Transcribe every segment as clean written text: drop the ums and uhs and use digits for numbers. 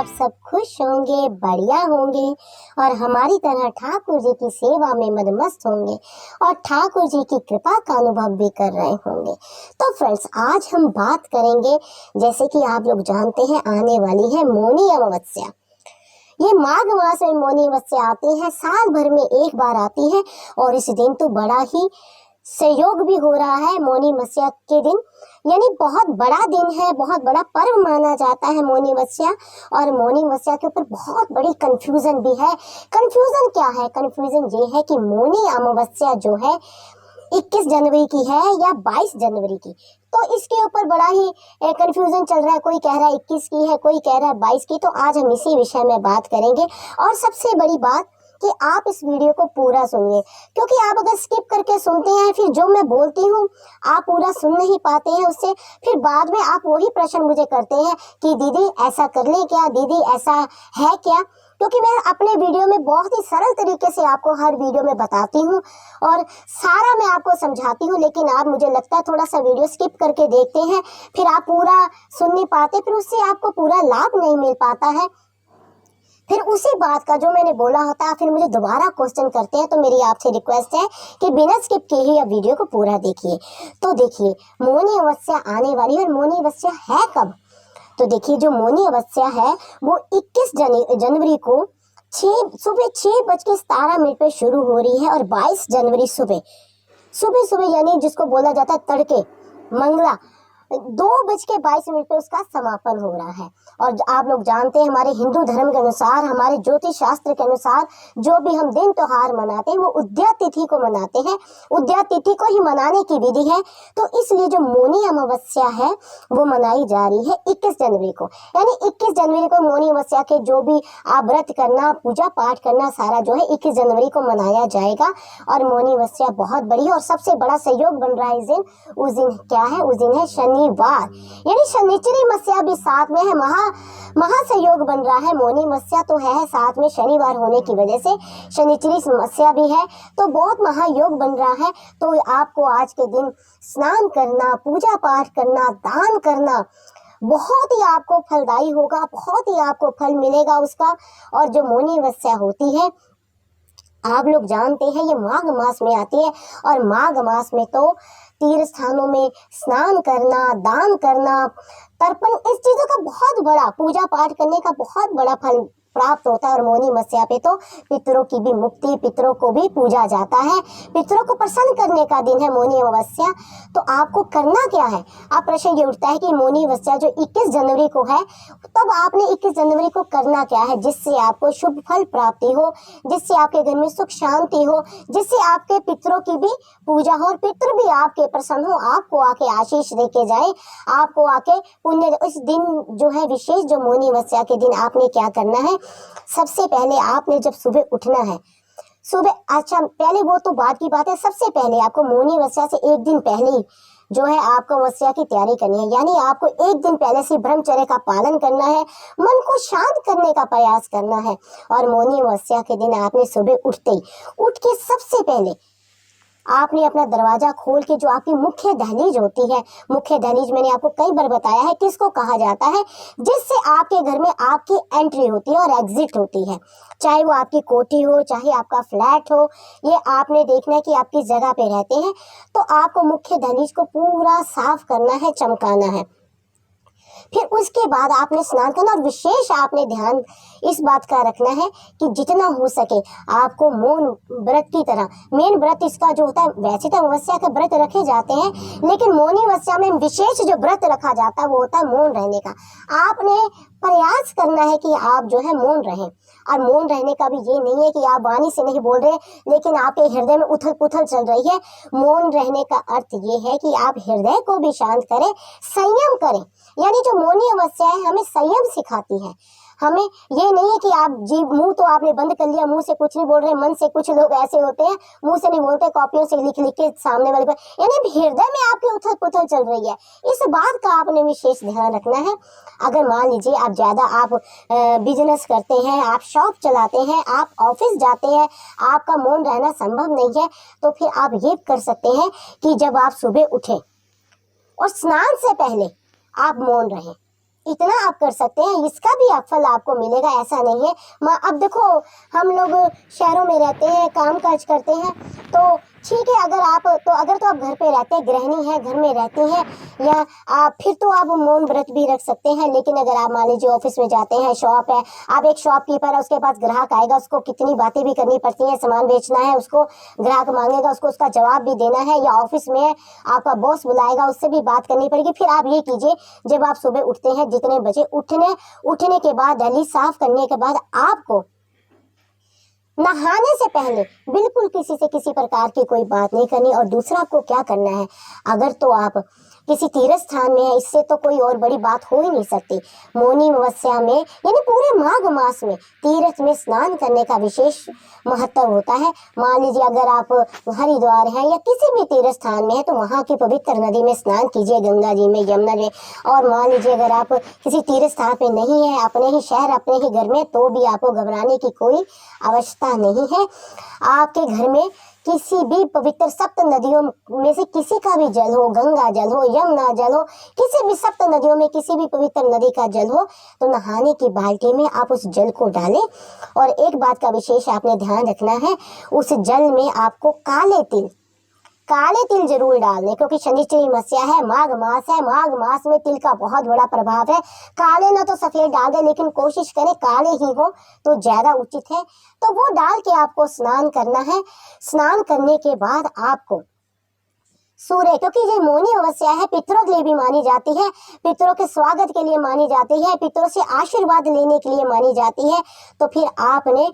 आप सब खुश होंगे, बढ़िया होंगे और हमारी तरह ठाकुर जी की सेवा में मदमस्त होंगे और ठाकुर जी की कृपा का अनुभव भी कर रहे होंगे। तो फ्रेंड्स, आज हम बात करेंगे, जैसे कि आप लोग जानते हैं, आने वाली है मौनी अमावस्या। ये माघ मास में मौनी अमावस्या आती है, साल भर में एक बार आती है और इस दिन तो बड़ा ही संयोग भी हो रहा है। मौनी अमावस्या के दिन यानी बहुत बड़ा दिन है, बहुत बड़ा पर्व माना जाता है मौनी अमावस्या। और मौनी अमावस्या के ऊपर बहुत बड़ी कंफ्यूजन भी है। कंफ्यूजन क्या है? कंफ्यूजन ये है कि मौनी अमावस्या जो है 21 जनवरी की है या 22 जनवरी की। तो इसके ऊपर बड़ा ही कंफ्यूजन चल रहा है। कोई कह रहा है 21 की है, कोई कह रहा है 22 की। तो आज हम इसी विषय में बात करेंगे। और सबसे बड़ी बात कि आप इस वीडियो को पूरा सुनिए, क्योंकि आप अगर स्किप करके सुनते हैं, फिर जो मैं बोलती हूँ आप पूरा सुन नहीं पाते हैं, उससे फिर बाद में आप वही प्रश्न मुझे करते हैं कि दीदी ऐसा कर ले क्या, दीदी ऐसा है क्या। क्योंकि मैं अपने वीडियो में बहुत ही सरल तरीके से आपको हर वीडियो में बताती हूँ और सारा मैं आपको समझाती हूँ, लेकिन आप, मुझे लगता है, थोड़ा सा वीडियो स्किप करके देखते हैं, फिर आप पूरा सुन नहीं पाते, फिर उससे आपको पूरा लाभ नहीं मिल पाता है। फिर उसी बात का जो मैंने बोला होता है फिर मुझे दोबारा क्वेश्चन करते हैं। तो मेरी आपसे रिक्वेस्ट है कि बिना स्किप किए ही आप वीडियो को पूरा देखिए। तो देखिए, मौनी अमावस्या आने वाली है और मौनी अमावस्या है कब? तो देखिए, जो मौनी अमावस्या है वो 21 जनवरी को सुबह 6:17 पे शुरू हो रही है और 22 जनवरी सुबह सुबह यानी जिसको बोला जाता है तड़के, मंगला 2:22 पे उसका समापन हो रहा है। और आप लोग जानते हैं, हमारे हिंदू धर्म के अनुसार, हमारे ज्योतिष शास्त्र के अनुसार, जो भी हम दिन त्योहार मनाते हैं वो उद्या तिथि को मनाते हैं। उद्या तिथि को ही मनाने की विधि है। तो इसलिए जो मौनी अमावस्या है वो मनाई जा रही है 21 जनवरी को। यानी 21 जनवरी को मौनी अमावस्या के जो भी आप व्रत करना, पूजा पाठ करना, सारा जो है 21 जनवरी को मनाया जाएगा। और मौनी अमावस्या बहुत बड़ी है और सबसे बड़ा सहयोग बन रहा है इस दिन। उस दिन क्या है? उस दिन है शनिवार, यानी शनिचरी अमावस्या भी साथ में है। महासहयोग बन रहा है। मौनी अमावस्या तो है साथ में शनिवार होने की वजह से शनिचरी अमावस्या भी है, तो बहुत महायोग बन रहा है। तो आपको आज के दिन स्नान करना, पूजा पाठ करना, दान करना बहुत ही आपको फलदायी होगा, बहुत ही आपको फल मिलेगा उसका। और जो मौनी अमावस्या होती है, आप लोग जानते हैं, ये माघ मास में आती है और माघ मास में तो तीर्थ स्थानों में स्नान करना, दान करना, तर्पण, इस चीजों का बहुत बड़ा, पूजा पाठ करने का बहुत बड़ा फल प्राप्त होता है। और मौनी अमावस्या पे तो पितरों की भी मुक्ति, पितरों को भी पूजा जाता है। पितरों को प्रसन्न करने का दिन है मौनी अमावस्या। तो आपको करना क्या है? आप प्रश्न ये उठता है कि मौनी अमावस्या जो 21 जनवरी को है, तब आपने 21 जनवरी को करना क्या है जिससे आपको शुभ फल प्राप्ति हो, जिससे आपके घर में सुख शांति हो, जिससे आपके पितरों की भी पूजा हो और पितर भी आपके प्रसन्न हो, आपको आके आशीष देके जाए, आपको आके पुण्य। इस दिन जो है विशेष, जो मौनी अमावस्या के दिन आपने क्या करना है? सबसे पहले आपने जब सुबह उठना है, सुबह, अच्छा पहले वो तो बात की बात है, सबसे पहले आपको मौनी अमावस्या से एक दिन पहले ही जो है आपको अमावस्या की तैयारी करनी है। यानी आपको एक दिन पहले से ब्रह्मचर्य का पालन करना है, मन को शांत करने का प्रयास करना है। और मौनी अमावस्या के दिन आपने सुबह उठ के सबसे पहले आपने अपना दरवाजा खोल के, जो आपकी मुख्य दहलीज होती है, मुख्य दहलीज मैंने आपको कई बार बताया है किसको कहा जाता है, जिससे आपके घर में आपकी एंट्री होती है और एग्जिट होती है। चाहे वो आपकी कोठी हो, चाहे आपका फ्लैट हो, ये आपने देखना है कि आप किस जगह पे रहते हैं। तो आपको मुख्य दहलीज को पूरा साफ करना है, चमकाना है। फिर उसके बाद आपने स्नान करना और विशेष आपने ध्यान इस बात का रखना है कि जितना हो सके आपको मौन व्रत की तरह, मेन व्रत इसका जो होता है, वैसे तो अमावस्या के व्रत रखे जाते हैं, लेकिन मौनी अमावस्या में विशेष जो व्रत रखा जाता है वो होता है मौन रहने का। आपने प्रयास करना है कि आप जो है मौन रहें। और मौन रहने का भी ये नहीं है कि आप वाणी से नहीं बोल रहे लेकिन आपके हृदय में उथल पुथल चल रही है। मौन रहने का अर्थ ये है कि आप हृदय को भी शांत करें, संयम करें। यानी जो मौनी अमावस्या है हमें संयम सिखाती है। हमें ये नहीं है कि आप जी मुंह तो आपने बंद कर लिया, मुंह से कुछ नहीं बोल रहे, मन से, कुछ लोग ऐसे होते हैं मुंह से नहीं बोलते, कॉपियों से लिख लिख के सामने वाले पर, यानी हृदय में आपकी उथल पुथल चल रही है। इस बात का आपने विशेष ध्यान रखना है। अगर मान लीजिए आप ज्यादा आप बिजनेस करते हैं, आप शॉप चलाते हैं, आप ऑफिस जाते हैं, आपका मौन रहना संभव नहीं है, तो फिर आप ये कर सकते हैं कि जब आप सुबह उठे और स्नान से पहले आप मौन रहें। इतना आप कर सकते हैं, इसका भी आप फल आपको मिलेगा, ऐसा नहीं है। अब देखो, हम लोग शहरों में रहते हैं, काम काज करते हैं, तो ठीक है, अगर तो आप घर पे रहते हैं, गृहिणी हैं, घर में रहती हैं, या आप फिर तो आप मौन व्रत भी रख सकते हैं। लेकिन अगर आप मान लीजिए ऑफिस में जाते हैं, शॉप है, आप एक शॉपकीपर है, उसके पास ग्राहक आएगा, उसको कितनी बातें भी करनी पड़ती हैं, सामान बेचना है, उसको ग्राहक मांगेगा, उसको उसका जवाब भी देना है, या ऑफिस में आपका बॉस बुलाएगा, उससे भी बात करनी पड़ेगी। फिर आप ये कीजिए, जब आप सुबह उठते हैं, जितने बजे उठने के बाद, दहलीज साफ करने के बाद, आपको नहाने से पहले बिल्कुल किसी से किसी प्रकार की कोई बात नहीं करनी। और दूसरा, आपको क्या करना है, अगर तो आप किसी तीर्थ स्थान में है, इससे तो कोई और बड़ी बात हो ही नहीं सकती। मौनी अमावस्या में, यानी पूरे माघ मास में तीर्थ में स्नान करने का विशेष महत्व होता है। मान लीजिए अगर आप हरिद्वार हैं या किसी भी तीर्थ स्थान में है, तो वहाँ की पवित्र नदी में स्नान कीजिए, गंगा जी में, यमुना में। और मान लीजिए अगर आप किसी तीर्थ स्थान पे नहीं है, अपने ही शहर, अपने ही घर में, तो भी आपको घबराने की कोई आवश्यकता नहीं है। आपके घर में किसी भी पवित्र सप्त नदियों में से किसी का भी जल हो, गंगा जल हो, यमुना जल हो, किसी भी सप्त नदियों में किसी भी पवित्र नदी का जल हो, तो नहाने की बाल्टी में आप उस जल को डालें। और एक बात का विशेष आपने ध्यान रखना है, उस जल में आपको काले तिल जरूर डालने, क्योंकि शनिश्चरी मस्या है, माघ मास है, माघ मास में तिल का बहुत बड़ा प्रभाव है। काले ना तो सफेद डाल दे, लेकिन कोशिश करें काले ही हो तो ज्यादा उचित है। तो वो डाल के आपको स्नान करना है। स्नान करने के बाद आपको सूर्य, क्योंकि ये मौनी अमावस्या है, पितरों के लिए भी मानी जाती है, पितरों के स्वागत के लिए मानी जाती है, पितरों से आशीर्वाद लेने के लिए मानी जाती है। तो फिर आपने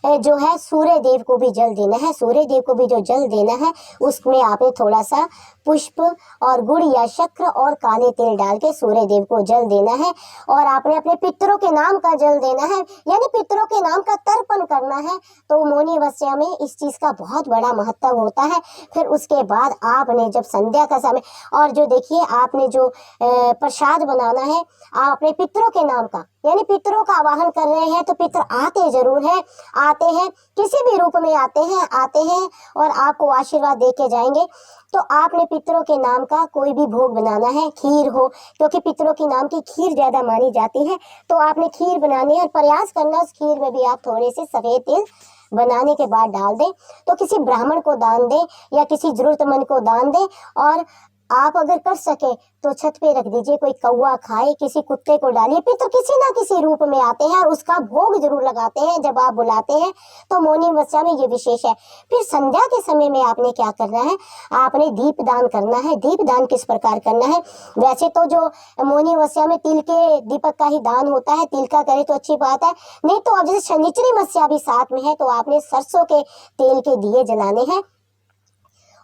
जो है सूर्य देव को भी जल देना है। सूर्य देव को भी जो जल देना है, उसमें आपने थोड़ा सा पुष्प और गुड़ या शक्कर और काले तिल डाल के सूर्य देव को जल देना है। और आपने अपने पितरों के नाम का जल देना है, यानी पितरों के नाम का तर्पण करना है। तो मौनी अमावस्या में इस चीज का बहुत बड़ा महत्व होता है। फिर उसके बाद आपने जब संध्या का समय, और जो देखिए आपने जो प्रसाद बनाना है, आप अपने पितरों के नाम का, यानी पितरों का आवाहन कर रहे हैं, तो पितर आते जरूर हैं, आते हैं, किसी भी रूप में आते हैं और आपको आशीर्वाद दे के जाएंगे। तो आपने पितरों के नाम का कोई भी भोग बनाना है, खीर हो, क्योंकि पितरों के नाम की खीर ज्यादा मानी जाती है। तो आपने खीर बनानी है और प्रयास करना उस खीर में भी आप थोड़े से सफेद तिल बनाने के बाद डाल दें। तो किसी ब्राह्मण को दान दें या किसी जरूरतमंद को दान दें। और आप अगर कर सके तो छत पे रख दीजिए, कोई कौवा खाए, किसी कुत्ते को डालिए। पितर किसी ना किसी रूप में आते हैं और उसका भोग जरूर लगाते हैं जब आप बुलाते हैं। तो मौनी अमावस्या में ये विशेष है। फिर संध्या के समय में आपने क्या करना है, आपने दीप दान करना है। दीप दान किस प्रकार करना है, वैसे तो जो मौनी अमावस्या में तिल के दीपक का ही दान होता है, तिल का करे तो अच्छी बात है, नहीं तो अब जैसे शनिचरी मस्या भी साथ में है, तो आपने सरसों के तेल के दिए जलाने हैं।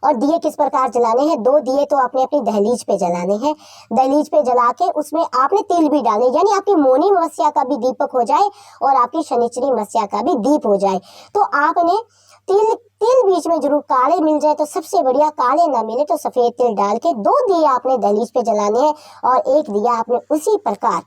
और दिए किस प्रकार जलाने हैं, 2 दिए तो आपने अपनी दहलीज पे जलाने हैं। दहलीज पे जला के उसमें आपने तिल भी डाले, यानी आपकी मौनी अमावस्या का भी दीपक हो जाए और आपकी शनिचरी मस्या का भी दीप हो जाए। तो आपने तिल बीच में जरूर काले मिल जाए तो सबसे बढ़िया, काले ना मिले तो सफेद तिल डाल के 2 दिए आपने दहलीज पे जलाने हैं। और एक दिया आपने उसी प्रकार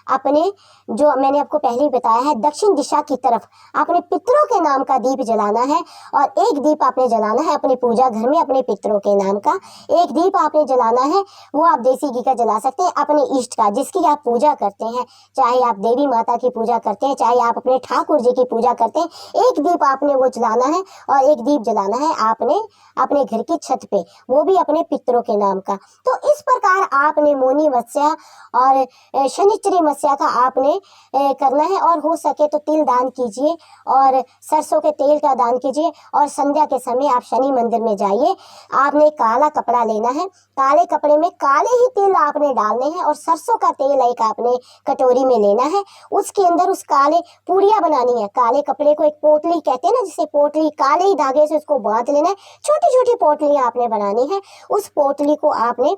अपने, जो मैंने आपको पहले ही बताया है, दक्षिण दिशा की तरफ आपने पितरों के नाम का दीप जलाना है। और एक दीप आपने जलाना है अपने पूजा घर में अपने पितरों के नाम का। एक दीप आपने जलाना है, वो आप देसी घी का जला सकते हैं, अपने इष्ट का, जिसकी आप पूजा करते हैं, चाहे आप देवी माता की पूजा करते हैं, चाहे आप अपने ठाकुर जी की पूजा करते हैं। एक दीप आपने वो जलाना है और एक दीप जलाना है आपने अपने घर की छत पे, वो भी अपने पितरों के नाम का। तो इस प्रकार आपने मौनी अमावस्या और शनिचरी मस्या का आपने करना है। और हो सके तो तिल दान कीजिए और सरसों के तेल का दान कीजिए। और संध्या के समय आप शनि मंदिर में जाइए, आपने काला कपड़ा लेना है, काले कपड़े में काले ही तिल आपने डालने हैं और सरसों का तेल एक आपने कटोरी में लेना है। उसके अंदर उस काले पूड़ियाँ बनानी है, काले कपड़े को एक पोटली कहते हैं ना, जिसे पोटली, काले ही धागे से उसको बांध लेना है। छोटी छोटी पोटलियाँ आपने बनानी है। उस पोटली को आपने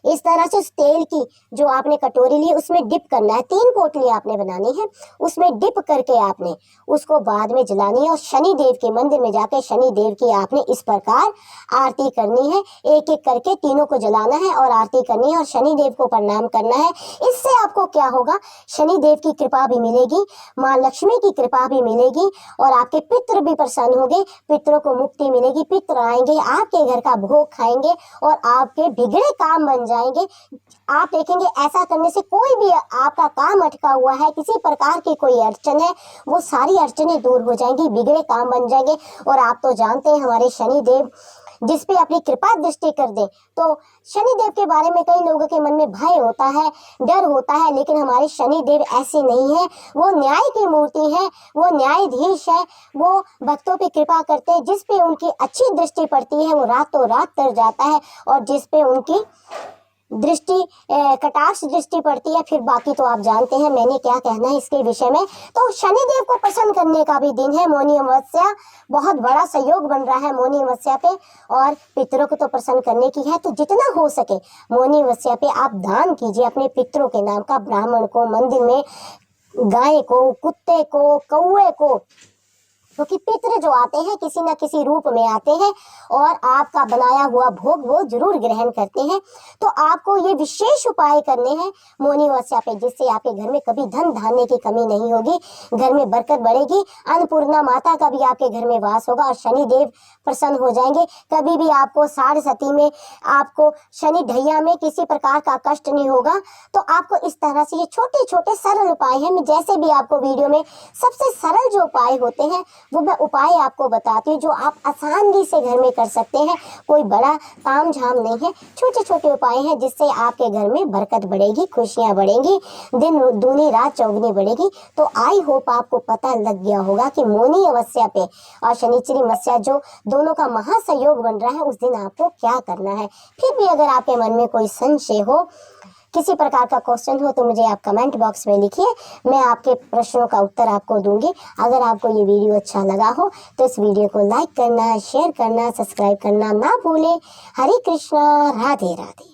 इस तरह से उस तेल की जो आपने कटोरी ली उसमें डिप करना है। 3 पोटली आपने बनानी है, उसमें डिप करके आपने उसको बाद में जलानी है। और शनि देव के मंदिर में जाके शनि देव की आपने इस प्रकार आरती करनी है, एक एक करके तीनों को जलाना है और आरती करनी है और शनि देव को प्रणाम करना है। इससे आपको क्या होगा, शनि देव की कृपा भी मिलेगी, माँ लक्ष्मी की कृपा भी मिलेगी और आपके पितृ भी प्रसन्न होंगे, पितरों को मुक्ति मिलेगी, पितृ आएंगे, आपके घर का भोग खाएंगे और आपके बिगड़े काम बन जाएंगे। आप देखेंगे ऐसा करने से कोई भी आपका काम अटका हुआ है, किसी प्रकार की कोई अड़चन है, वो सारी अड़चनें दूर हो जाएंगी, बिगड़े काम बन जाएंगे। और आप तो जानते हैं हमारे शनिदेव जिस पे अपनी कृपा दृष्टि कर दे, तो शनिदेव के बारे में कई लोगों के मन में भय होता है, डर होता है, लेकिन हमारे शनिदेव ऐसे नहीं है। वो न्याय की मूर्ति है, वो न्यायाधीश है, वो भक्तों पे कृपा करते हैं। जिस पे उनकी अच्छी दृष्टि पड़ती है वो रातों रात तर जाता है, और जिस पे उनकी दृष्टि कटाक्ष दृष्टि पड़ती है, फिर बाकी तो आप जानते हैं मैंने क्या कहना है इसके विषय में। तो शनिदेव को प्रसन्न करने का भी दिन है मौनी अमावस्या, बहुत बड़ा सहयोग बन रहा है मौनी अमावस्या पे, और पितरों को तो प्रसन्न करने की है। तो जितना हो सके मौनी अमावस्या पे आप दान कीजिए अपने पितरों के नाम का, ब्राह्मण को, मंदिर में गाय को, कुत्ते को, कौवे को, क्योंकि पितृ जो आते हैं किसी न किसी रूप में आते हैं और आपका बनाया हुआ भोग वो जरूर ग्रहण करते हैं। तो आपको ये विशेष उपाय करने हैं मौनी अमावस्या पे, जिससे आपके घर में कभी धन धान्य की कमी नहीं होगी, घर में बरकत बढ़ेगी, अन्नपूर्णा माता का भी आपके घर में वास होगा और शनिदेव प्रसन्न हो जाएंगे। कभी भी आपको साढ़ सती में, आपको शनि ढैया में किसी प्रकार का कष्ट नहीं होगा। तो आपको इस तरह से ये छोटे छोटे सरल उपाय हैं, मैं जैसे भी आपको वीडियो में सबसे सरल जो उपाय होते हैं वो मैं उपाय आपको बताती हूँ, जो आप आसानी से घर में कर सकते हैं। कोई बड़ा ताम झाम नहीं है, छोटे छोटे उपाय हैं जिससे आपके घर में बरकत बढ़ेगी, खुशियाँ बढ़ेंगी, दिन दूनी रात चौगुनी बढ़ेगी। तो आई होप आपको पता लग गया होगा कि मौनी अमावस्या पे और शनिचरी अमावस्या जो दोनों का महासहयोग बन रहा है उस दिन आपको क्या करना है। फिर भी अगर आपके मन में कोई संशय हो, किसी प्रकार का क्वेश्चन हो, तो मुझे आप कमेंट बॉक्स में लिखिए, मैं आपके प्रश्नों का उत्तर आपको दूंगी। अगर आपको ये वीडियो अच्छा लगा हो तो इस वीडियो को लाइक करना, शेयर करना, सब्सक्राइब करना ना भूलें। हरे कृष्णा, राधे राधे।